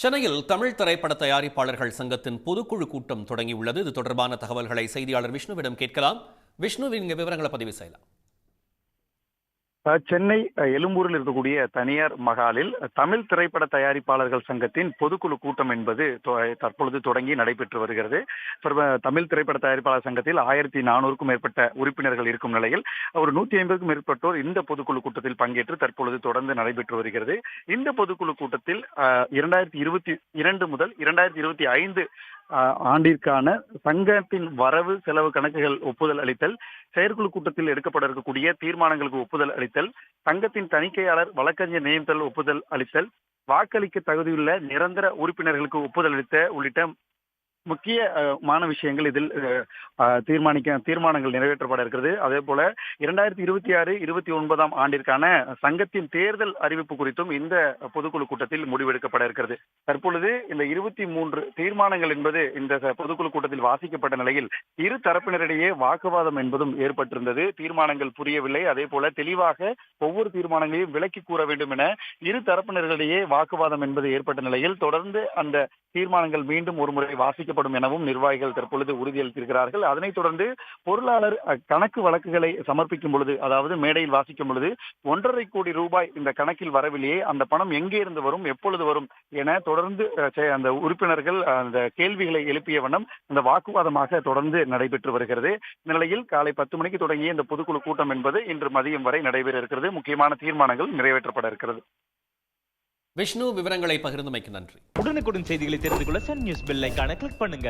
சென்னையில் தமிழ் திரைப்பட தயாரிப்பாளர்கள் சங்கத்தின் பொதுக்குழு கூட்டம் தொடங்கியுள்ளது. இது தொடர்பான தகவல்களை செய்தியாளர் விஷ்ணுவிடம் கேட்கலாம். விஷ்ணுவின் விவரங்களை பதிவு செய்யலாம். சென்னை எழும்பூரில் இருக்கக்கூடிய தனியார் மகாலில் தமிழ் திரைப்பட தயாரிப்பாளர்கள் சங்கத்தின் பொதுக்குழு கூட்டம் என்பது தற்பொழுது தொடங்கி நடைபெற்று வருகிறது. தமிழ் திரைப்பட தயாரிப்பாளர் சங்கத்தில் 1400க்கும் மேற்பட்ட உறுப்பினர்கள் இருக்கும் நிலையில் ஒரு 150க்கும் மேற்பட்டோர் இந்த பொதுக்குழு கூட்டத்தில் பங்கேற்று தற்பொழுது தொடர்ந்து நடைபெற்று வருகிறது. இந்த பொதுக்குழு கூட்டத்தில் 2022 முதல் 2025 ஆண்டிற்கான சங்கத்தின் வரவு செலவு கணக்குகள் ஒப்புதல் அளித்தல், செயற்குழு கூட்டத்தில் எடுக்கப்பட இருக்கக்கூடிய தீர்மானங்களுக்கு ஒப்புதல் அளித்தல், சங்கத்தின் தணிக்கையாளர் வழக்கறிஞர் நியமித்தல் ஒப்புதல் அளித்தல், வாக்களிக்க தகுதியுள்ள நிரந்தர உறுப்பினர்களுக்கு ஒப்புதல் அளித்த உள்ளிட்ட முக்கியமான விஷயங்கள் இதில் தீர்மானங்கள் நிறைவேற்றப்பட இருக்கிறது. அதே போல 2026-29 ஆண்டிற்கான சங்கத்தின் தேர்தல் அறிவிப்பு குறித்தும் இந்த பொதுக்குழு கூட்டத்தில் முடிவெடுக்கப்பட இருக்கிறது. தற்பொழுது இந்த 23 தீர்மானங்கள் என்பது இந்த பொதுக்குழு கூட்டத்தில் வாசிக்கப்பட்ட நிலையில் இரு தரப்பினரிடையே வாக்குவாதம் என்பதும் ஏற்பட்டிருந்தது. தீர்மானங்கள் புரியவில்லை, அதே போல தெளிவாக ஒவ்வொரு தீர்மானங்களையும் விளக்கி கூற வேண்டும் என இரு தரப்பினர்களிடையே வாக்குவாதம் என்பது ஏற்பட்ட நிலையில் தொடர்ந்து அந்த தீர்மானங்கள் மீண்டும் ஒருமுறை வாசிக்கப்படும் எனவும் நிர்வாகிகள் தற்பொழுது உறுதியளித்திருக்கிறார்கள். அதனைத் தொடர்ந்து பொருளாளர் கணக்கு வழக்குகளை சமர்ப்பிக்கும் பொழுது, அதாவது மேடையில் வாசிக்கும் பொழுது 1.5 கோடி ரூபாய் இந்த கணக்கில் வரவில்லையே, அந்த பணம் எங்கே இருந்து வரும், எப்பொழுது வரும் என தொடர்ந்து அந்த உறுப்பினர்கள் அந்த கேள்விகளை எழுப்பிய வண்ணம் அந்த வாக்குவாதமாக தொடர்ந்து நடைபெற்று வருகிறது. இந்த நிலையில் காலை 10 மணிக்கு தொடங்கிய இந்த பொதுக்குழு கூட்டம் என்பது இன்று மதியம் வரை நடைபெற இருக்கிறது. முக்கியமான தீர்மானங்கள் நிறைவேற்றப்பட இருக்கிறது. விஷ்ணு, விவரங்களை பகிர்ந்தமைக்கு நன்றி. உடனுக்குடன் செய்திகளை தெரிந்து கொள்ள சன் நியூஸ் பெல் ஐகானை கிளிக் பண்ணுங்க.